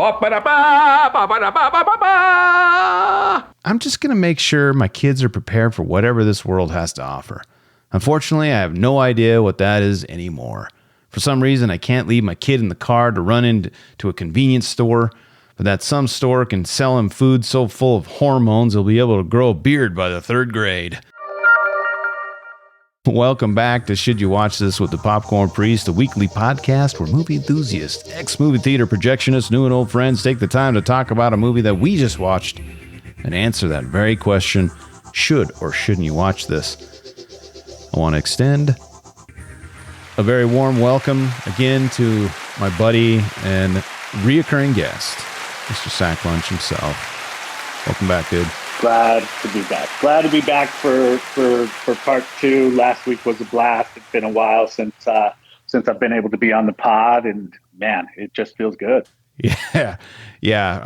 I'm just going to make sure my kids are prepared for whatever this world has to offer. Unfortunately, I have no idea what that is anymore. For some reason, I can't leave my kid in the car to run into a convenience store, but that some store can sell him food so full of hormones he'll be able to grow a beard by the 3rd grade. Welcome back to Should You Watch This with the Popcorn Priest, a weekly podcast where movie enthusiasts, ex-movie theater projectionists, new and old friends take the time to talk about a movie that we just watched and answer that very question, should or shouldn't you watch this? I want to extend a very warm welcome again to my buddy and reoccurring guest, Mr. Sack Lunch himself. Welcome back, dude. Glad to be back. Glad to be back for part 2. Last week was a blast. It's been a while since I've been able to be on the pod, and man, it just feels good. Yeah.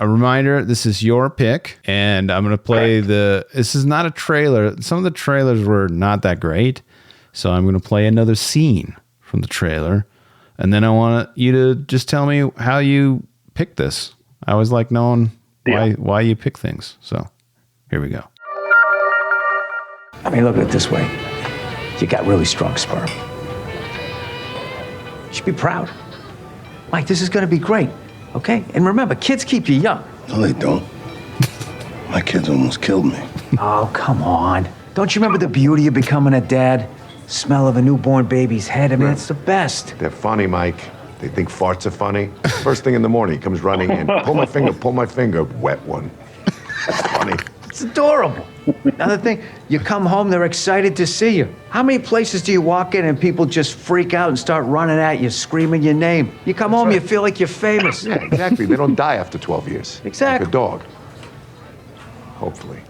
A reminder: this is your pick, and I'm going to play This is not a trailer. Some of the trailers were not that great, so I'm going to play another scene from the trailer, and then I want you to just tell me how you picked this. I always like knowing why you pick things. So. Here we go. I mean, look at it this way. You got really strong sperm. You should be proud. Mike, this is going to be great, okay? And remember, kids keep you young. No, they don't. My kids almost killed me. Oh, come on. Don't you remember the beauty of becoming a dad? Smell of a newborn baby's head. I mean, it's the best. They're funny, Mike. They think farts are funny. First thing in the morning, he comes running in. Pull my finger, wet one. That's funny. It's adorable. Another thing, you come home, they're excited to see you. How many places do you walk in and people just freak out and start running at you, screaming your name? You come home, you feel like you're famous. Yeah, exactly. They don't die after 12 years. Exactly. Like a dog. Hopefully.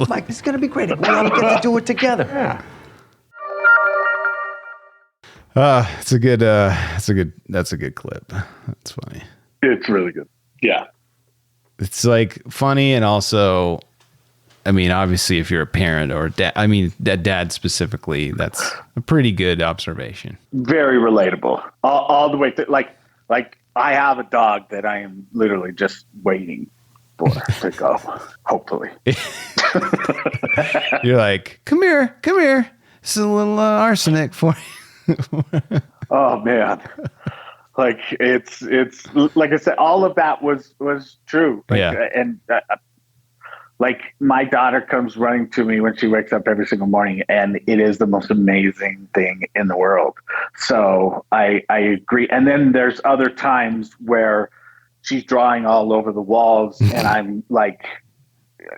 Mike, it's gonna be great. We all get to do it together. Yeah. That's a good clip. That's funny. It's really good. Yeah. It's like funny, and also, I mean, obviously, if you're a parent or dad specifically, that's a pretty good observation. Very relatable. All the way to like I have a dog that I am literally just waiting for to go. Hopefully. You're like, come here. This is a little arsenic for you. Oh man. Like it's like I said, all of that was true. Like, yeah. And like my daughter comes running to me when she wakes up every single morning, and it is the most amazing thing in the world. So I agree. And then there's other times where she's drawing all over the walls, and I'm like,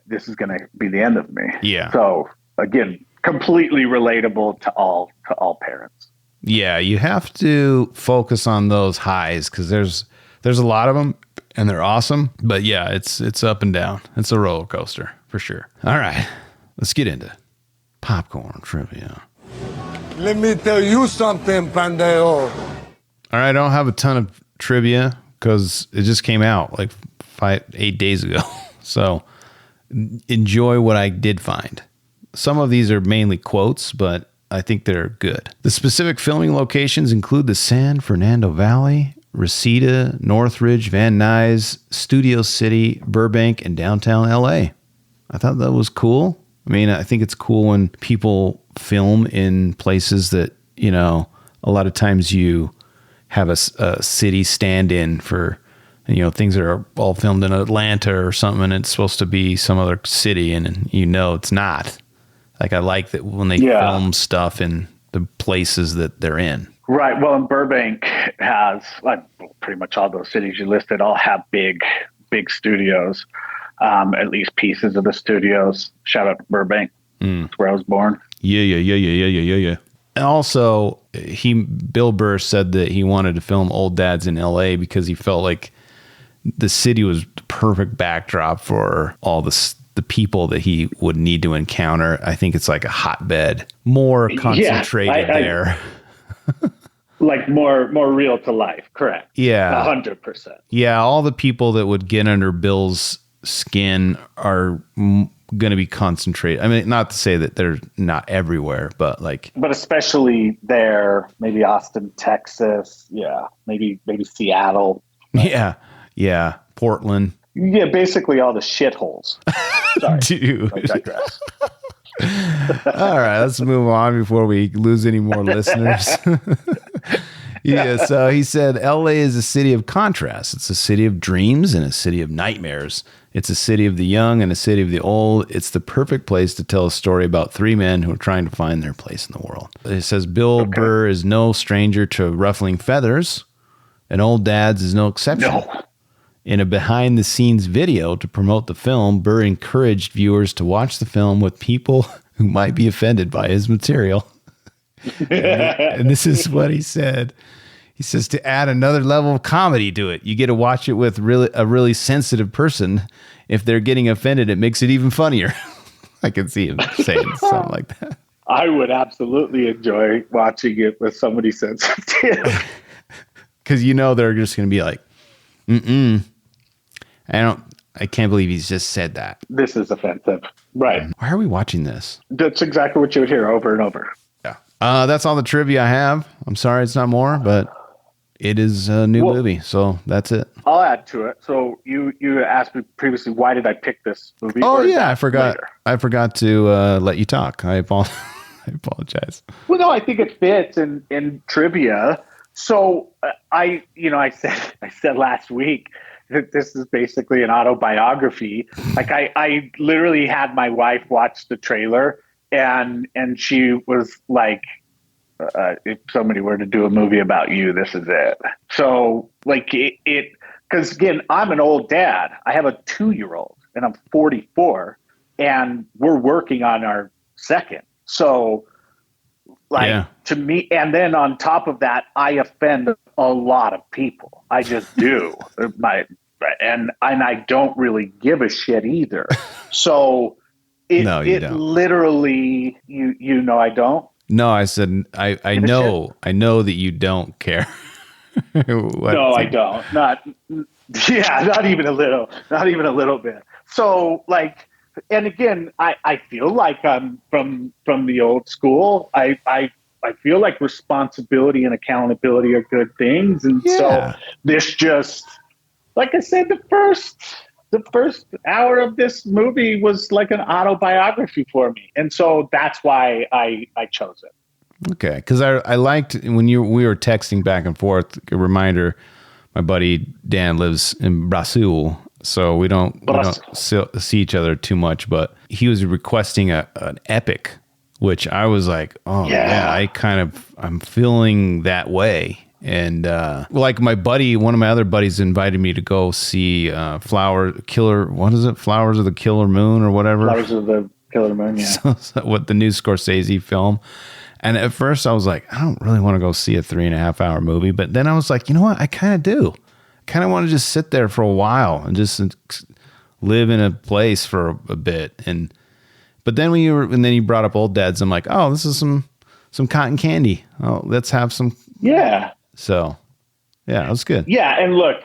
this is going to be the end of me. Yeah. So again, completely relatable to all parents. Yeah, you have to focus on those highs because there's a lot of them and they're awesome. But yeah, it's up and down. It's a roller coaster for sure. All right, let's get into popcorn trivia. Let me tell you something, Pandeo. All right, I don't have a ton of trivia because it just came out like 8 days ago. So enjoy what I did find. Some of these are mainly quotes, but I think they're good. The specific filming locations include the San Fernando Valley, Reseda, Northridge, Van Nuys, Studio City, Burbank, and downtown LA. I thought that was cool. I mean, I think it's cool when people film in places that, you know, a lot of times you have a city stand-in for, you know, things that are all filmed in Atlanta or something, and it's supposed to be some other city, and you know it's not. Like, I like that when they film stuff in the places that they're in. Right. Well, and Burbank has, like, pretty much all those cities you listed all have big studios, at least pieces of the studios. Shout out to Burbank. That's where I was born. Yeah. And also, Bill Burr said that he wanted to film Old Dads in L.A. because he felt like the city was the perfect backdrop for all the people that he would need to encounter. I think it's like a hotbed, more concentrated there. Like more real to life. Correct. Yeah. 100%. Yeah. All the people that would get under Bill's skin are going to be concentrated. I mean, not to say that they're not everywhere, but especially there, maybe Austin, Texas. Yeah. Maybe Seattle. Yeah. Yeah, Portland. Yeah, basically all the shitholes. Sorry, Dude. I digress. All right, let's move on before we lose any more listeners. Yeah, so he said, LA is a city of contrasts. It's a city of dreams and a city of nightmares. It's a city of the young and a city of the old. It's the perfect place to tell a story about three men who are trying to find their place in the world. It says Bill Burr is no stranger to ruffling feathers, and Old Dads is no exception. No. In a behind-the-scenes video to promote the film, Burr encouraged viewers to watch the film with people who might be offended by his material. And this is what he said. He says, to add another level of comedy to it, you get to watch it with a really sensitive person. If they're getting offended, it makes it even funnier. I can see him saying something like that. I would absolutely enjoy watching it with somebody sensitive. Because they're just going to be like, I can't believe he's just said that. This is offensive. Right. Why are we watching this? That's exactly what you would hear over and over. Yeah. That's all the trivia I have. I'm sorry it's not more, but it is a new movie, so that's it. I'll add to it. So you asked me previously, why did I pick this movie? Oh yeah, I forgot. Later? I forgot to let you talk. I apologize. Well, no, I think it fits in trivia. So I said last week that this is basically an autobiography. Like I literally had my wife watch the trailer, and she was like, if somebody were to do a movie about you, this is it. So like it because again, I'm an old dad. I have a 2-year-old and I'm 44 and we're working on our second. So to me, and then on top of that, I offend a lot of people. I just do. And I don't really give a shit either. So it literally, I don't. No, I said I know that you don't care. No, I don't. Not even a little bit. So and again, I feel like I'm from the old school. I feel like responsibility and accountability are good things, and so this just, like I said, the first hour of this movie was like an autobiography for me. And so that's why I chose it. Okay. Because I liked when we were texting back and forth, a reminder, my buddy Dan lives in Brazil, so we don't see each other too much, but he was requesting an epic, which I was like, I'm feeling that way. And like one of my other buddies invited me to go see Flowers of the Killer Moon or whatever. Flowers of the Killer Moon, yeah. So what the new Scorsese film. And at first I was like, I don't really want to go see a 3.5 hour movie. But then I was like, you know what? I kind of do. I kind of want to just sit there for a while and just live in a place for a bit. But then then you brought up Old Dads. I'm like, oh, this is some cotton candy. Oh, let's have some. Yeah. So, yeah, it was good. Yeah, and look,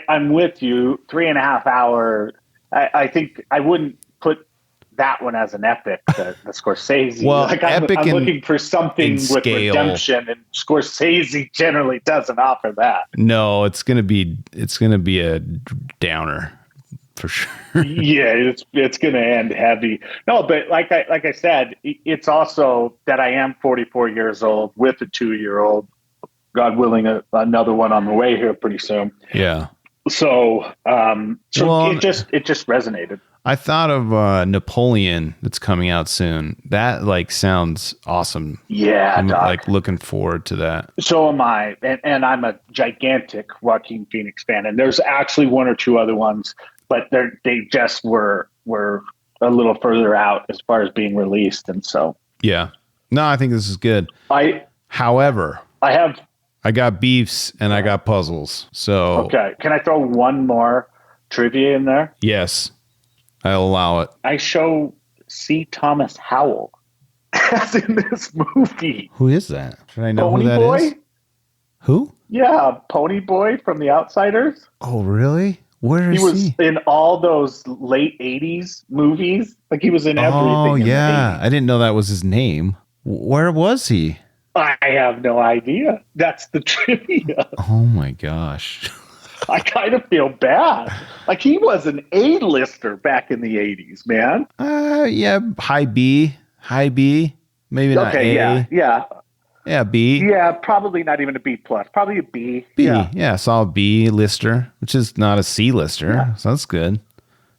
I'm with you. 3.5 hour. I think I wouldn't put that one as an epic. The Scorsese. Well, I'm looking for something with scale. redemption, and Scorsese generally doesn't offer that. No, it's gonna be a downer for sure. Yeah, it's gonna end heavy. No, but like I said, it's also that I am 44 years old with a 2-year-old. God willing, another one on the way here pretty soon. Yeah. So it just resonated. I thought of Napoleon that's coming out soon. That sounds awesome. Yeah, I'm Doc. looking forward to that. So am I, and I'm a gigantic Joaquin Phoenix fan. And there's actually one or two other ones, but they just were a little further out as far as being released. And so no, I think this is good. However, I got beefs and I got puzzles. So okay, can I throw one more trivia in there? Yes, I'll allow it. I show C. Thomas Howell as in this movie. Who is that? Should I know Pony who that Boy? is? Who? Yeah, Pony Boy from The Outsiders. Oh, really? Where is he? He was in all those late 80s movies. Like he was in everything. Oh, yeah. I didn't know that was his name. Where was he? I have no idea. That's the trivia. Oh my gosh. I kind of feel bad. Like he was an A-lister back in the 80s, man. Yeah, high B, maybe not Okay, A. Yeah, B. Yeah, probably not even a B plus. Probably a B. B. Yeah. Yeah, solid B lister, which is not a C lister, Yeah. so that's good.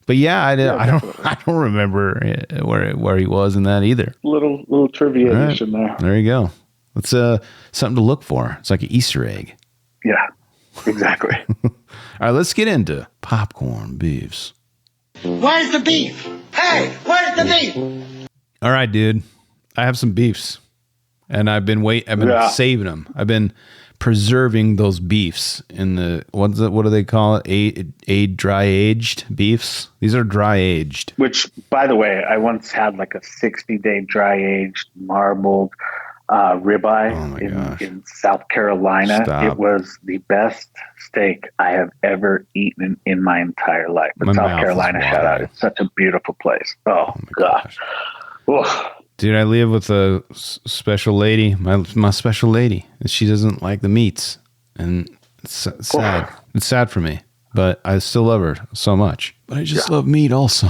But yeah, I definitely. don't remember where he was in that either. Little trivia All right. addition there. There you go. It's something to look for. It's like an Easter egg. Yeah, exactly. All right, let's get into popcorn beefs. Where's the beef? Hey, where's the beef? All right, dude. I have some beefs, and I've been saving them. I've been preserving those beefs in the what do they call it? Dry aged beefs. These are dry aged. Which, by the way, I once had like a 60-day dry aged marbled ribeye in South Carolina. Stop. It was the best steak I have ever eaten in my entire life. But My South mouth is Carolina, shout out! watering. It's such a beautiful place. Oh gosh. Ugh. Dude, I live with a special lady, my special lady, and she doesn't like the meats, and it's sad. It's sad for me, but I still love her so much. But I just love meat also.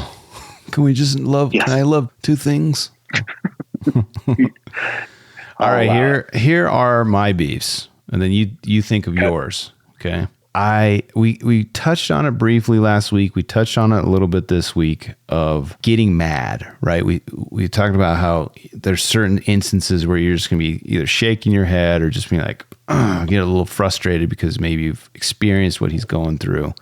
Can we just love? Yes. Can I love two things? All right, here are my beefs, and then you think of yours. Okay. We touched on it briefly last week. We touched on it a little bit this week of getting mad, right? We talked about how there's certain instances where you're just gonna be either shaking your head or just being like, get a little frustrated because maybe you've experienced what he's going through.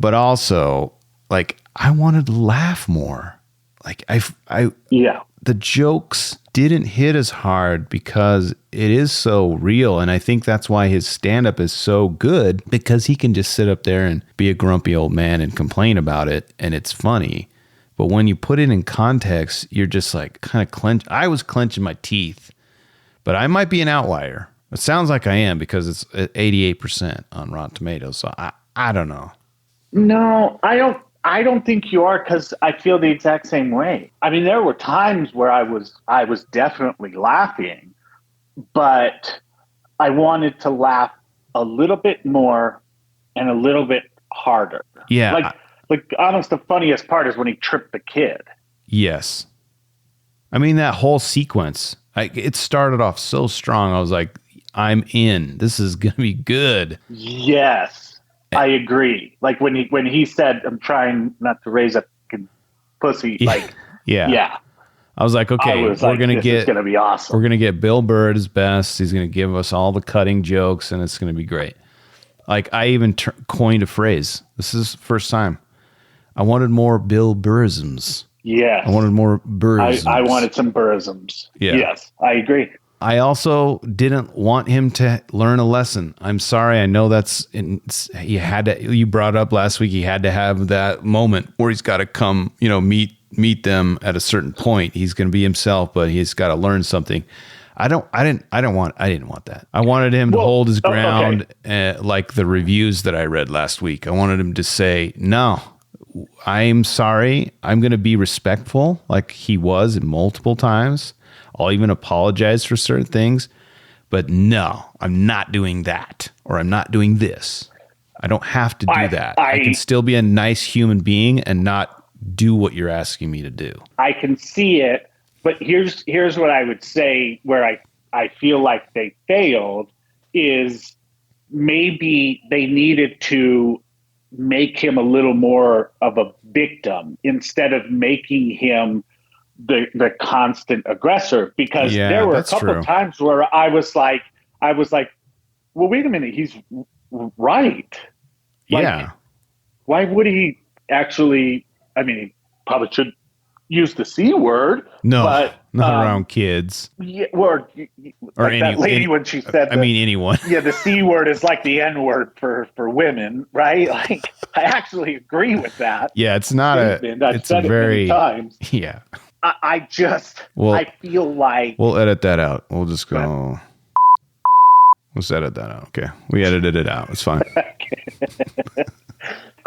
But also, like, I wanted to laugh more. Like the jokes didn't hit as hard because it is so real. And I think that's why his stand-up is so good, because he can just sit up there and be a grumpy old man and complain about it, and it's funny. But when you put it in context, you're just like kind of I was clenching my teeth, but I might be an outlier. It sounds like I am because it's at 88% on Rotten Tomatoes. So I don't know. No, I don't think you are, because I feel the exact same way. I mean, there were times where I was definitely laughing, but I wanted to laugh a little bit more and a little bit harder. Yeah. Like almost the funniest part is when he tripped the kid. Yes. I mean, that whole sequence, it started off so strong. I was like, I'm in. This is going to be good. Yes. I agree. Like when he said, "I'm trying not to raise a pussy." Like, yeah. I was like, okay, this is gonna be awesome. We're gonna get Bill Burr at his best. He's gonna give us all the cutting jokes, and it's gonna be great. Like I even coined a phrase. This is the first time. I wanted more Bill Burrisms. Yes. I wanted more Burrisms. I wanted some Burrisms. Yeah. Yes, I agree. I also didn't want him to learn a lesson. I'm sorry. I know you brought up last week. He had to have that moment where he's got to come, meet them at a certain point. He's going to be himself, but he's got to learn something. I didn't want that. I wanted him to hold his ground, like the reviews that I read last week. I wanted him to say, no, I'm sorry. I'm going to be respectful, like he was multiple times. I'll even apologize for certain things, but no, I'm not doing that, or I'm not doing this. I don't have to do that. I can still be a nice human being and not do what you're asking me to do. I can see it, but here's what I would say where I feel like they failed is maybe they needed to make him a little more of a victim instead of making him the constant aggressor, because there were a couple of times where I was like, well, wait a minute, he's right. Like, why would he actually? I mean, he probably should use the C word. No, but not around kids. Yeah, or like that lady when she said, anyone. Yeah, the C word is like the N word for women, right? Like, I actually agree with that. Yeah, it's not I've said it many times. Yeah. I feel like we'll edit that out. We'll just go. Let's edit that out. Okay, we edited it out. It's fine.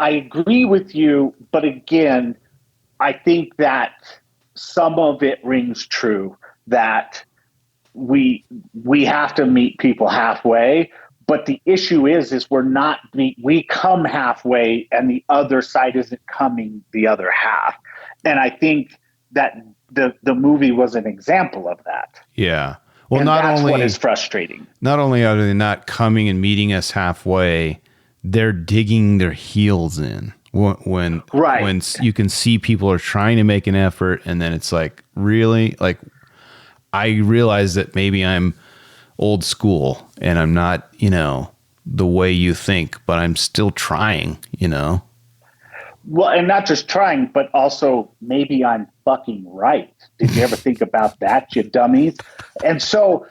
I agree with you, but again, I think that some of it rings true, that we have to meet people halfway, But the issue is we come halfway and the other side isn't coming the other half. And I think that the movie was an example of that. Yeah. Well, And not that's only what is frustrating. Not only are they not coming and meeting us halfway, they're digging their heels in when you can see people are trying to make an effort, and then it's like, really? Like, I realize that maybe I'm old school and I'm not, the way you think, but I'm still trying, Well, and not just trying, but also maybe I'm fucking right. Did you ever think about that, you dummies? And so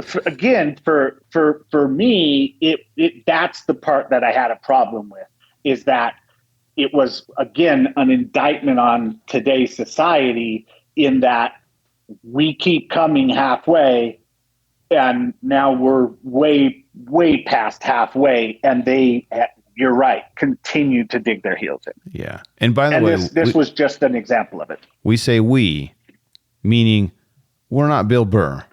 for me, it that's the part that I had a problem with, is that it was, again, an indictment on today's society, in that we keep coming halfway and now we're way past halfway, and you're right, continue to dig their heels in. Yeah. And by the way, this was just an example of it. We say we, meaning we're not Bill Burr.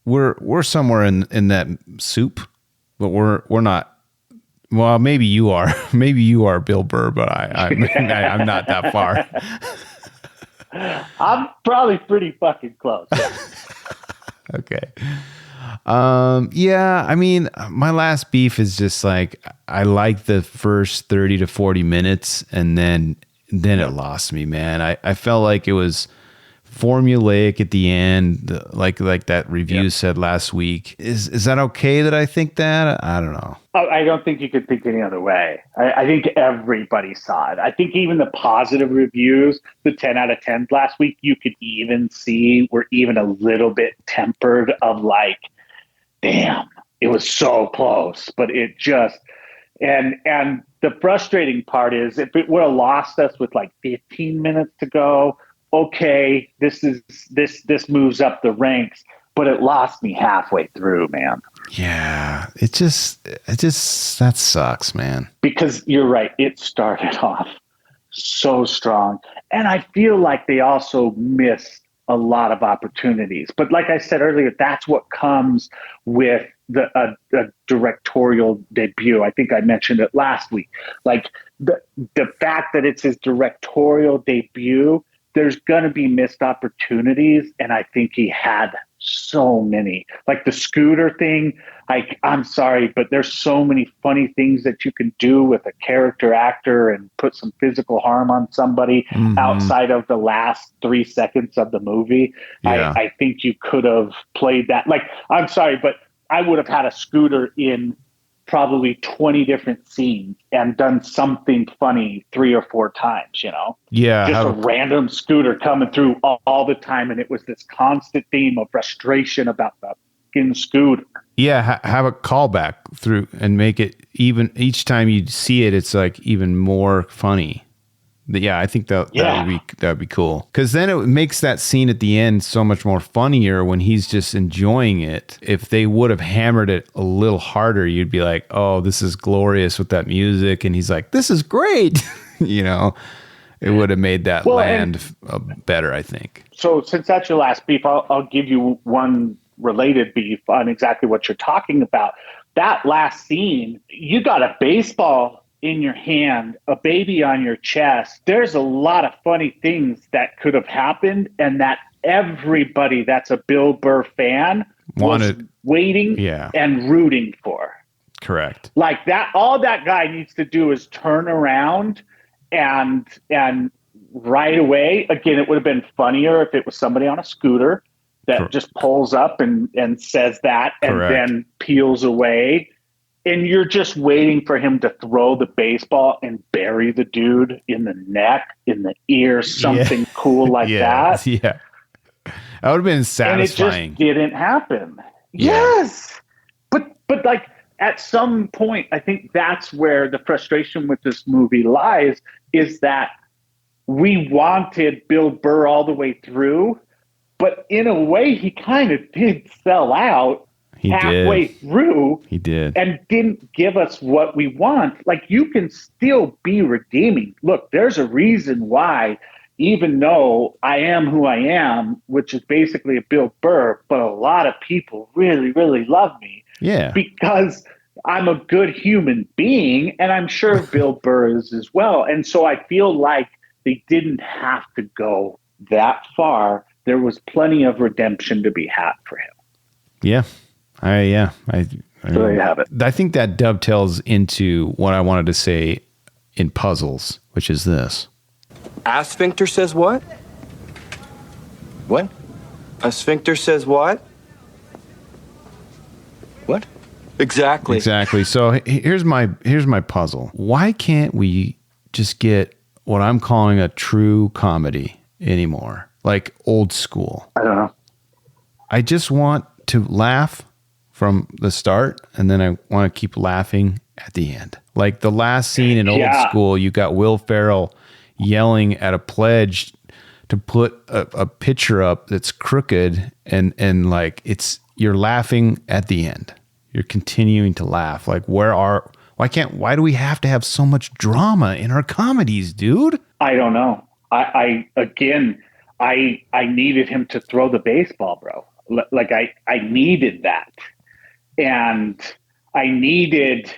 We're somewhere in that soup, but we're not. Well, maybe you are. Maybe you are Bill Burr, but I'm not that far. I'm probably pretty fucking close. Okay. Yeah, I mean, my last beef is just like, I like the first 30 to 40 minutes, and then it lost me, man. I felt like it was formulaic at the end, like that review said last week. Is that okay that I think that? I don't know. I don't think you could think any other way. I think everybody saw it. I think even the positive reviews, the 10 out of 10 last week, you could even see were even a little bit tempered of like, damn, it was so close, but it just, and the frustrating part is, if it would have lost us with like 15 minutes to go, okay, this moves up the ranks, but it lost me halfway through, man. Yeah, it just that sucks, man. Because you're right, it started off so strong, and I feel like they also missed a lot of opportunities. But like I said earlier, that's what comes with a directorial debut. I think I mentioned it last week. Like the fact that it's his directorial debut, there's going to be missed opportunities, and I think he had so many. Like the scooter thing, I'm sorry, but there's so many funny things that you can do with a character actor and put some physical harm on somebody outside of the last 3 seconds of the movie. Yeah. I think you could have played that. Like, I'm sorry, but I would have had a scooter in probably 20 different scenes and done something funny 3 or 4 times, Yeah. Just a random scooter coming through all the time. And it was this constant theme of frustration about the fucking scooter. Yeah. Have a callback through and make it even each time you see it, it's like even more funny. Yeah, I think that would be cool, because then it makes that scene at the end so much more funnier when he's just enjoying it. If they would have hammered it a little harder, you'd be like, "Oh, this is glorious with that music," and he's like, "This is great," It would have made that land better, I think. So, since that's your last beef, I'll give you one related beef on exactly what you're talking about. That last scene, you got a baseball in your hand, a baby on your chest. There's a lot of funny things that could have happened, and that everybody that's a Bill Burr fan was waiting and rooting for. Correct. Like that, all that guy needs to do is turn around and right away, again, it would have been funnier if it was somebody on a scooter that just pulls up and says that and then peels away. And you're just waiting for him to throw the baseball and bury the dude in the neck, in the ear, something cool like that. Yeah. That would have been satisfying. And it just didn't happen. Yeah. Yes. But like at some point, I think that's where the frustration with this movie lies, is that we wanted Bill Burr all the way through, but in a way he kind of did sell out. Halfway through, he did, and didn't give us what we want. Like, you can still be redeeming. Look, there's a reason why, even though I am who I am, which is basically a Bill Burr, but a lot of people really, really love me. Yeah, because I'm a good human being, and I'm sure Bill Burr is as well. And so I feel like they didn't have to go that far. There was plenty of redemption to be had for him. Yeah. So there you have it. I think that dovetails into what I wanted to say in puzzles, which is this. A sphincter says what? What? A sphincter says what? What? Exactly. So here's my puzzle. Why can't we just get what I'm calling a true comedy anymore? Like old school. I don't know. I just want to laugh from the start, and then I want to keep laughing at the end. Like the last scene in Old School, you got Will Ferrell yelling at a pledge to put a picture up that's crooked, and like you're laughing at the end. You're continuing to laugh. Like why do we have to have so much drama in our comedies, dude? I don't know. I needed him to throw the baseball, bro. Like I needed that. And I needed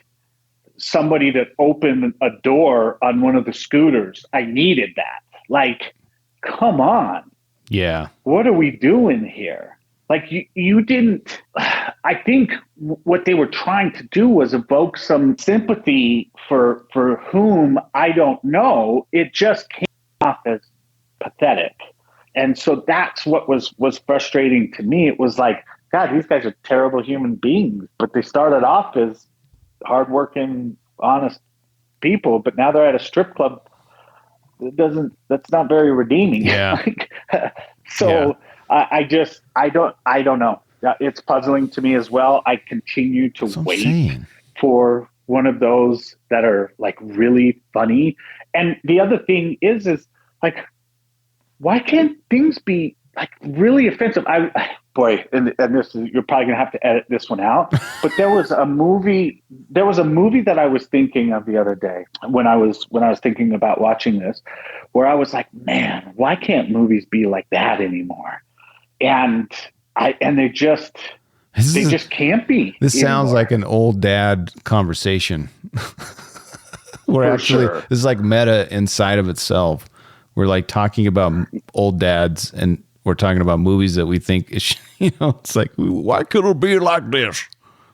somebody to open a door on one of the scooters. I needed that. Like, come on. Yeah. What are we doing here? Like you didn't, I think what they were trying to do was evoke some sympathy for whom I don't know. It just came off as pathetic. And so that's what was frustrating to me. It was like, God, these guys are terrible human beings, but they started off as hardworking, honest people, but now they're at a strip club. That's not very redeeming. Yeah. I don't know. It's puzzling to me as well. I continue to wait for one of those that are like really funny. And the other thing is like, why can't things be like really offensive? And this is, you're probably gonna have to edit this one out. But there was a movie that I was thinking of the other day when I was thinking about watching this, where I was like, man, why can't movies be like that anymore? And they just can't be. This anymore. sounds like an old dad conversation. We're actually this is like meta inside of itself. We're like talking about old dads, and we're talking about movies that we think is, it's like, why could it be like this?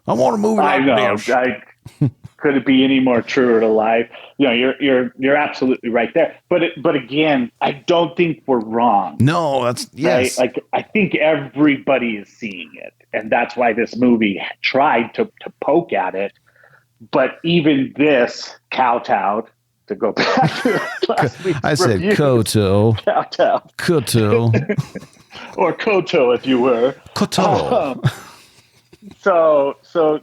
I want a movie like this. Could it be any more truer to life? You're absolutely right there. But again, I don't think we're wrong. No, that's yes. Right? Like I think everybody is seeing it, and that's why this movie tried to poke at it. But even this kowtowed. To go back to last week's I said review. Koto. Koto. Or Koto, if you were. Koto. So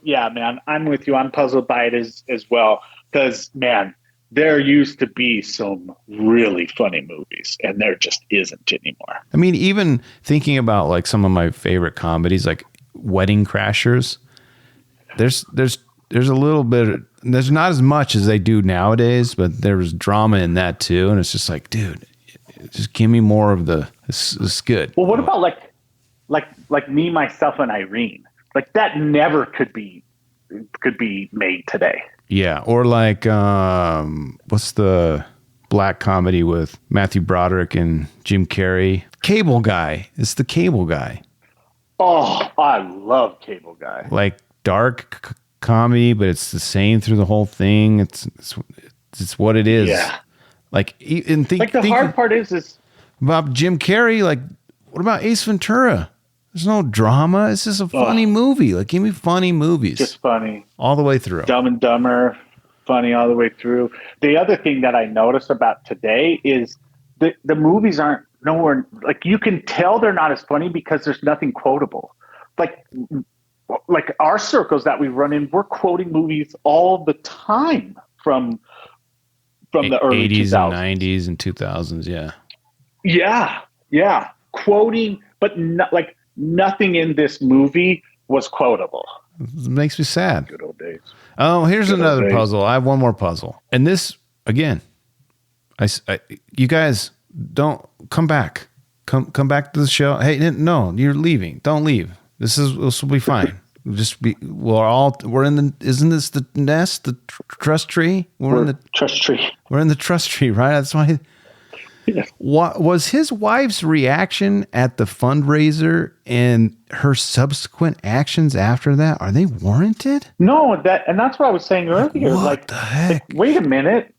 yeah, man, I'm with you. I'm puzzled by it as well. Because, man, there used to be some really funny movies, and there just isn't anymore. I mean, even thinking about like some of my favorite comedies, like Wedding Crashers, there's a little bit, there's not as much as they do nowadays, but there was drama in that too. And it's just like, dude, just give me more of it's good. Well, what about like Me, Myself, and Irene? Like that never could be made today. Yeah. Or like, what's the black comedy with Matthew Broderick and Jim Carrey? Cable Guy. It's the Cable Guy. Oh, I love Cable Guy. Like dark comedy, but it's the same through the whole thing. It's what it is. Yeah. Like, and the hard part is about Jim Carrey. Like, what about Ace Ventura? There's no drama. It's just a funny movie. Like, give me funny movies. Just funny all the way through. Dumb and Dumber, funny all the way through. The other thing that I noticed about today is the movies aren't nowhere. Like, you can tell they're not as funny because there's nothing quotable. Like our circles that we run in, we're quoting movies all the time from the early 80s 2000s. and 90s and 2000s. Yeah. Quoting, but nothing in this movie was quotable. It makes me sad. Good old days. Oh, here's another puzzle. I have one more puzzle. And this, again, you guys don't come back. Come back to the show. Hey, no, you're leaving. Don't leave. This will be fine. We're in the, isn't this the nest, the trust tree? We're in the trust tree. We're in the trust tree, right? That's why. Yes. What was his wife's reaction at the fundraiser and her subsequent actions after that? Are they warranted? No, and that's what I was saying earlier. What the heck? Wait a minute.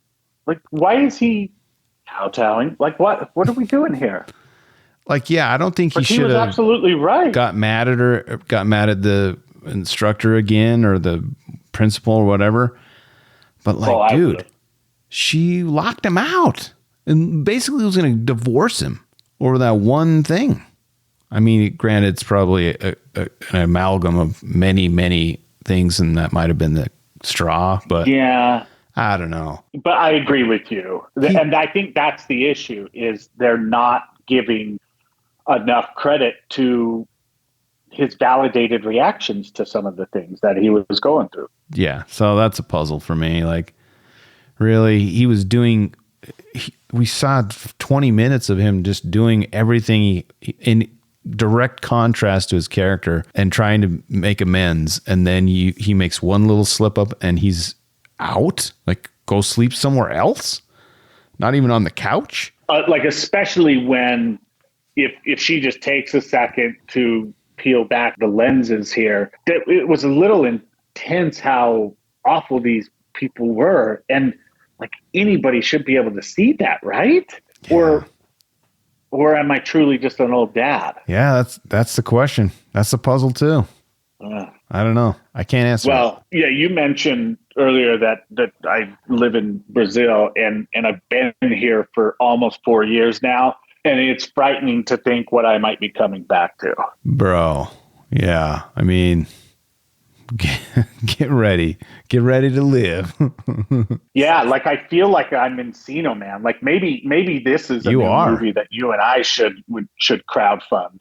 Like, why is he kowtowing? Like, what are we doing here? Like, yeah, I don't think he should was have absolutely right. got mad at her, got mad at the instructor again or the principal or whatever. But like, dude, she locked him out and basically was going to divorce him over that one thing. I mean, granted, it's probably an amalgam of many, many things, and that might have been the straw, but yeah, I don't know. But I agree with you. And I think that's the issue, is they're not giving enough credit to his validated reactions to some of the things that he was going through. Yeah. So that's a puzzle for me. Like, really, he was doing, we saw 20 minutes of him just doing everything in direct contrast to his character and trying to make amends. And then he makes one little slip up and he's out, like go sleep somewhere else, not even on the couch. Like, especially when, if she just takes a second to peel back the lenses here, it was a little intense how awful these people were. And like, anybody should be able to see that, right? Yeah. Or am I truly just an old dad? Yeah, that's the question. That's the puzzle too. I don't know. I can't answer. Well, yeah, you mentioned earlier that I live in Brazil and I've been here for almost 4 years now. And it's frightening to think what I might be coming back to. Bro, yeah. I mean, get ready. Get ready to live. Yeah, like I feel like I'm Encino Man. Like maybe this is a new movie that you and I should crowdfund.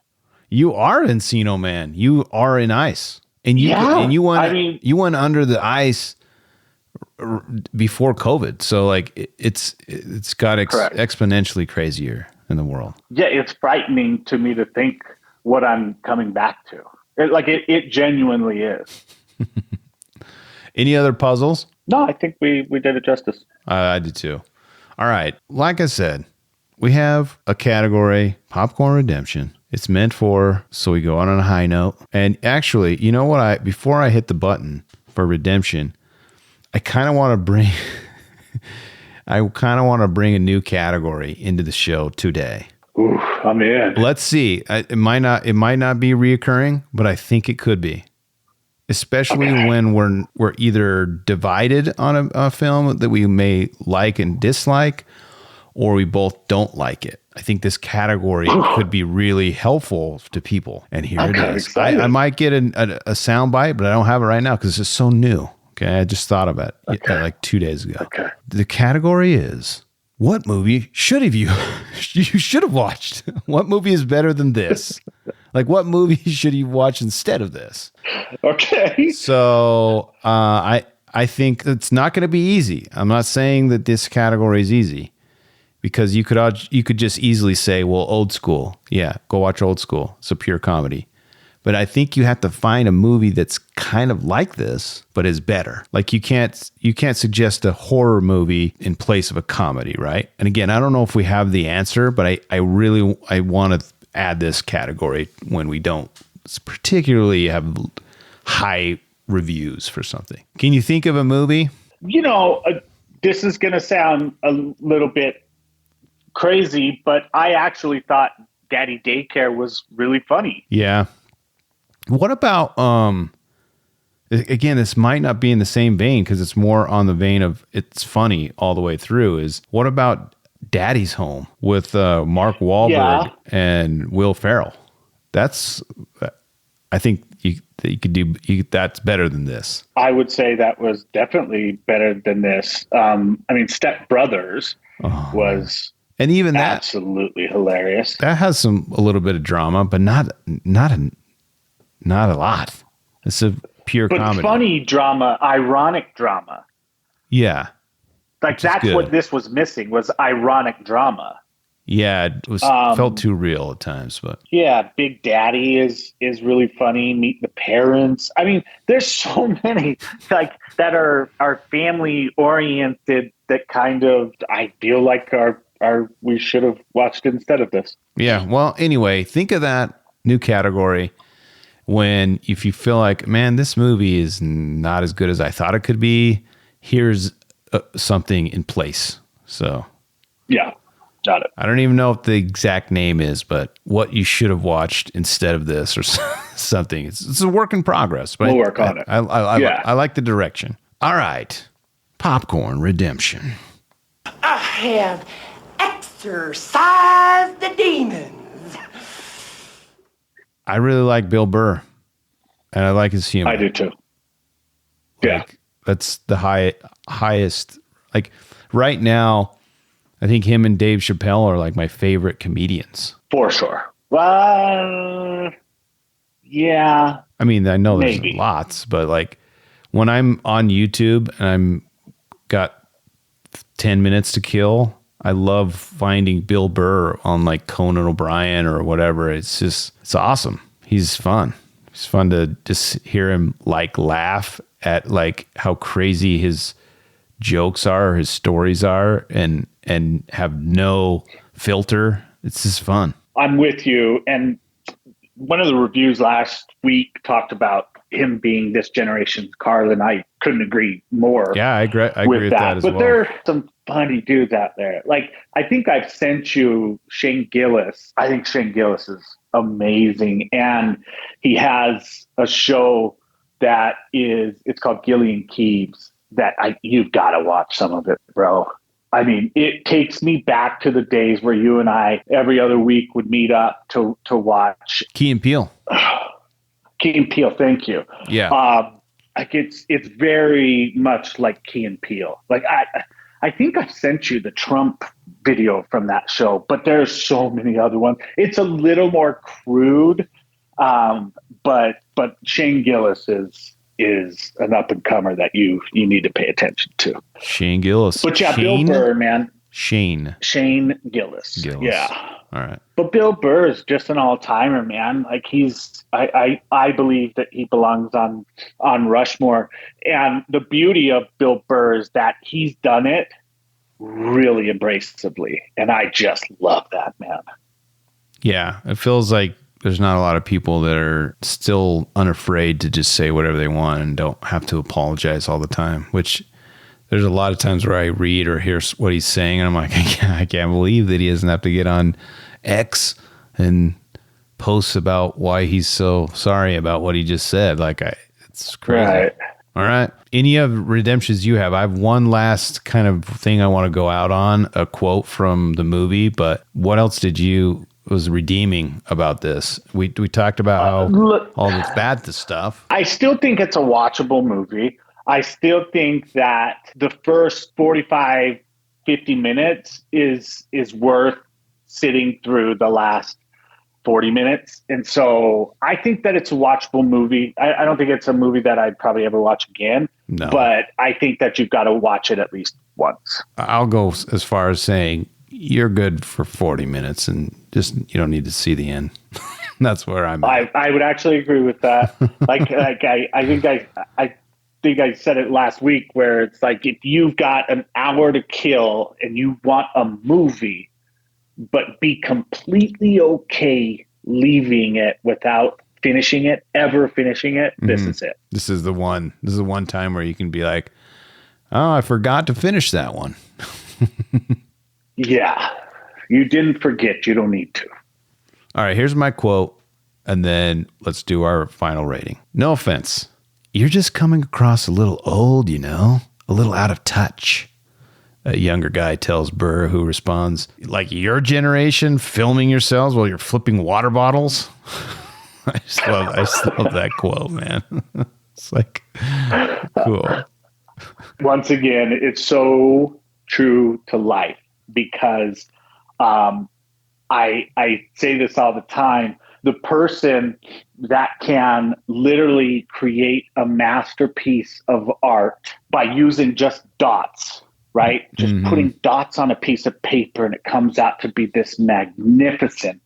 You are Encino Man. You are in ice. And you went under the ice before COVID. So like it's got exponentially crazier in the world. Yeah, it's frightening to me to think what I'm coming back to. It genuinely is. Any other puzzles? No, I think we did it justice. I did too. All right. Like I said, we have a category, Popcorn Redemption. It's meant for, so we go on a high note. And actually, you know what? Before I hit the button for redemption, I kind of want to bring a new category into the show today. Ooh, I'm in. Let's see. It might not be reoccurring, but I think it could be. Especially when we're either divided on a film that we may like and dislike, or we both don't like it. I think this category could be really helpful to people. And here it is. I might get a sound bite, but I don't have it right now because it's just so new. Okay, I just thought of it like 2 days ago. Okay. The category is, what movie you should have watched? What movie is better than this? Like, what movie should you watch instead of this? Okay. So I think it's not going to be easy. I'm not saying that this category is easy, because you could just easily say, well, Old School. Yeah, go watch Old School. It's a pure comedy. But I think you have to find a movie that's kind of like this, but is better. Like you can't suggest a horror movie in place of a comedy, right? And again, I don't know if we have the answer, but I want to add this category when we don't particularly have high reviews for something. Can you think of a movie? This is going to sound a little bit crazy, but I actually thought Daddy Daycare was really funny. Yeah. What about, again, this might not be in the same vein because it's more on the vein of it's funny all the way through, is what about Daddy's Home with Mark Wahlberg and Will Ferrell? I think you could do that's better than this. I would say that was definitely better than this. Step Brothers was... And even that, absolutely hilarious. That has a little bit of drama, but not a lot. It's a pure comedy. Funny drama, ironic drama. Yeah. Like that's what this was missing, was ironic drama. Yeah, it was felt too real at times, but Yeah, Big Daddy is really funny. Meet the Parents. I mean, there's so many like that are family oriented that kind of I feel like are we should have watched instead of this. yeah. Well, anyway, think of that new category when if you feel like, man, this movie is not as good as I thought it could be. Here's something in place. So Yeah, got it. I don't even know what the exact name is, but what you should have watched instead of this or something. It's a work in progress, but We'll work on it. I like the direction. All right. Popcorn Redemption. I have exorcised the demons. I really like Bill Burr, and I like his humor. I do too. Yeah. Like, that's the highest. Like right now, I think him and Dave Chappelle are like my favorite comedians. For sure. Well, yeah. I mean, I know there's Maybe. lots, but like when I'm on YouTube and I'm got 10 minutes to kill, I love finding Bill Burr on like Conan O'Brien or whatever. It's awesome. He's fun. It's fun to just hear him like laugh at like how crazy his jokes are, his stories are, and have no filter. It's just fun. I'm with you. And one of the reviews last week talked about him being this generation's Carl, and I couldn't agree more. Yeah, I agree with that as but well. there are some funny dudes out there. Like, I think I've sent you Shane Gillis. I think Shane Gillis is amazing. And he has a show that it's called Gillian Keeves that you've got to watch some of it, bro. I mean, it takes me back to the days where you and I every other week would meet up to watch Key and Peele. Key and Peele. Thank you. Yeah. Like it's very much like Key and Peele. Like I think I sent you the Trump video from that show, but there's so many other ones. It's a little more crude, but Shane Gillis is an up and comer that you need to pay attention to. Shane Gillis. But yeah, Shane? Bill Burr, man. Shane Gillis. Gillis. Yeah. All right. But Bill Burr is just an all-timer, man. Like I believe that he belongs on Rushmore. And the beauty of Bill Burr is that he's done it really embraceably. And I just love that, man. Yeah. It feels like there's not a lot of people that are still unafraid to just say whatever they want and don't have to apologize all the time, which there's a lot of times where I read or hear what he's saying and I'm like, I can't believe that he doesn't have to get on X and post about why he's so sorry about what he just said. Like, it's crazy. Right. All right. Any of redemptions you have? I have one last kind of thing I want to go out on, a quote from the movie, but what else was redeeming about this? We talked about how all this bad stuff. I still think it's a watchable movie. I still think that the first 45, 50 minutes is worth sitting through the last 40 minutes. And so I think that it's a watchable movie. I don't think it's a movie that I'd probably ever watch again, no. But I think that you've got to watch it at least once. I'll go as far as saying you're good for 40 minutes and just, you don't need to see the end. That's where I'm at. I would actually agree with that. I think I said it last week where it's like, if you've got an hour to kill and you want a movie, but be completely okay leaving it without finishing it, this is it. This is the one. This is the one time where you can be like, oh, I forgot to finish that one. Yeah. You didn't forget. You don't need to. All right, here's my quote, and then let's do our final rating. No offense. You're just coming across a little old, a little out of touch. A younger guy tells Burr, who responds, like your generation filming yourselves while you're flipping water bottles? I just love that quote, man. It's like, cool. Once again, it's so true to life because I say this all the time. The person that can literally create a masterpiece of art by using just dots right? Just putting dots on a piece of paper and it comes out to be this magnificent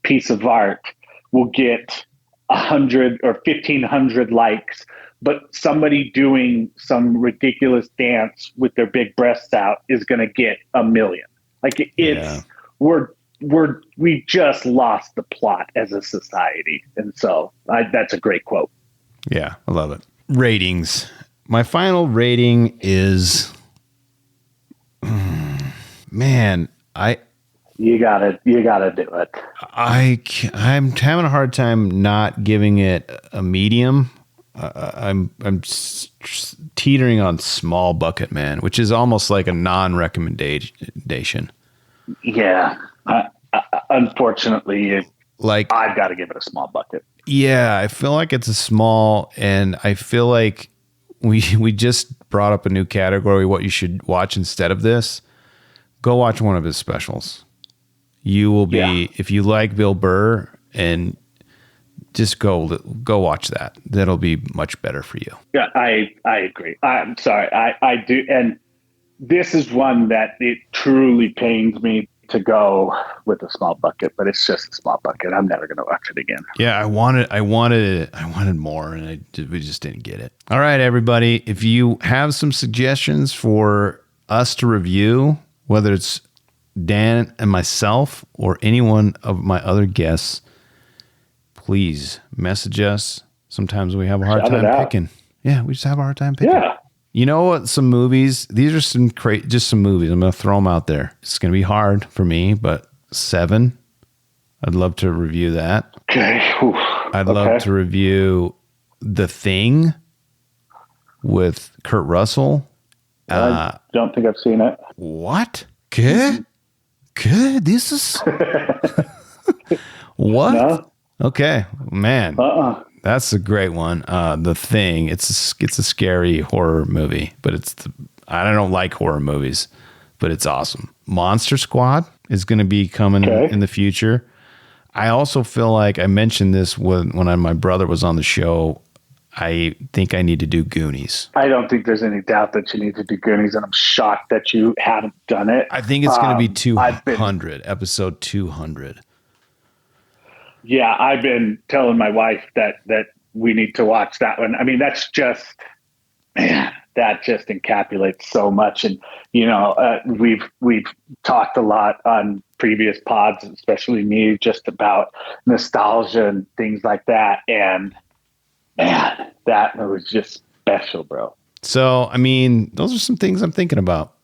piece of art will get 100 or 1,500 likes, but somebody doing some ridiculous dance with their big breasts out is going to get 1 million. Like we just lost the plot as a society. And so that's a great quote. Yeah, I love it. Ratings. My final rating is, man, you gotta do it. I'm having a hard time not giving it a medium. I'm teetering on small bucket, man, which is almost like a non-recommendation. Yeah, unfortunately, like I've got to give it a small bucket. Yeah, I feel like it's a small, and I feel like we just brought up a new category. What you should watch instead of this? Go watch one of his specials. You will be, if you like Bill Burr, and just go watch that. That'll be much better for you. Yeah, I agree. I'm sorry, I do, and this is one that it truly pains me to go with a small bucket, but it's just a small bucket. I'm never going to watch it again. Yeah, I wanted more, and we just didn't get it. All right, everybody, if you have some suggestions for us to review, whether it's Dan and myself or any one of my other guests, please message us. Sometimes we have a hard time picking. Yeah, we just have a hard time picking. Yeah. You know what? Some movies. These are just some movies. I'm going to throw them out there. It's going to be hard for me, but Seven. I'd love to review that. Okay. I'd love to review The Thing with Kurt Russell. I don't think I've seen it. What? Good. This is what? No? Okay, man. That's a great one. The Thing. It's a scary horror movie, but I don't like horror movies, but it's awesome. Monster Squad is going to be coming in the future. I also feel like I mentioned this when my brother was on the show. I think I need to do Goonies. I don't think there's any doubt that you need to do Goonies, and I'm shocked that you haven't done it. I think it's going to be 200, episode 200. Yeah, I've been telling my wife that we need to watch that one. I mean, that just encapsulates so much. And, we've talked a lot on previous pods, especially me, just about nostalgia and things like that. And man, that was just special, bro. So, I mean, those are some things I'm thinking about.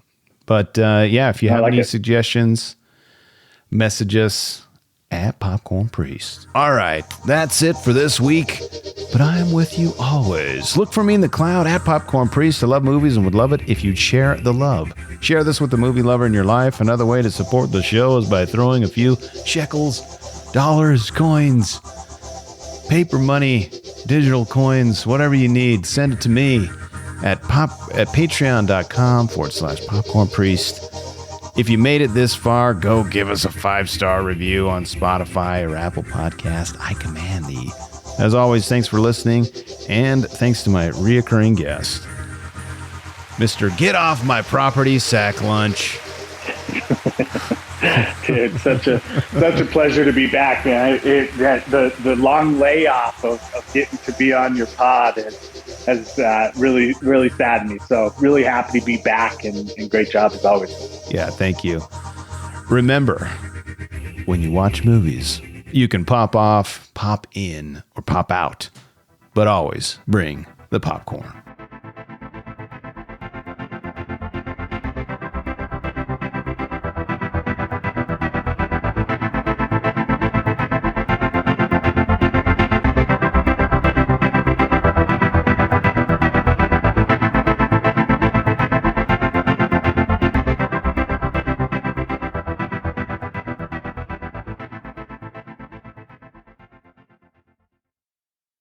But if you have any suggestions, message us at Popcorn Priest. All right, that's it for this week. But I am with you always. Look for me in the cloud at Popcorn Priest. I love movies and would love it if you'd share the love. Share this with the movie lover in your life. Another way to support the show is by throwing a few shekels, dollars, coins, paper money, digital coins, whatever you need. Send it to me at patreon.com/Popcorn Priest. If you made it this far, go give us a 5-star review on Spotify or Apple Podcast. I command thee. As always, thanks for listening, and thanks to my reoccurring guest, Mr. Get Off My Property Sack Lunch. It's such a pleasure to be back, man. The long layoff of getting to be on your pod has really, really saddened me. So really happy to be back, and great job as always. Yeah, thank you. Remember, when you watch movies, you can pop off, pop in, or pop out, but always bring the popcorn.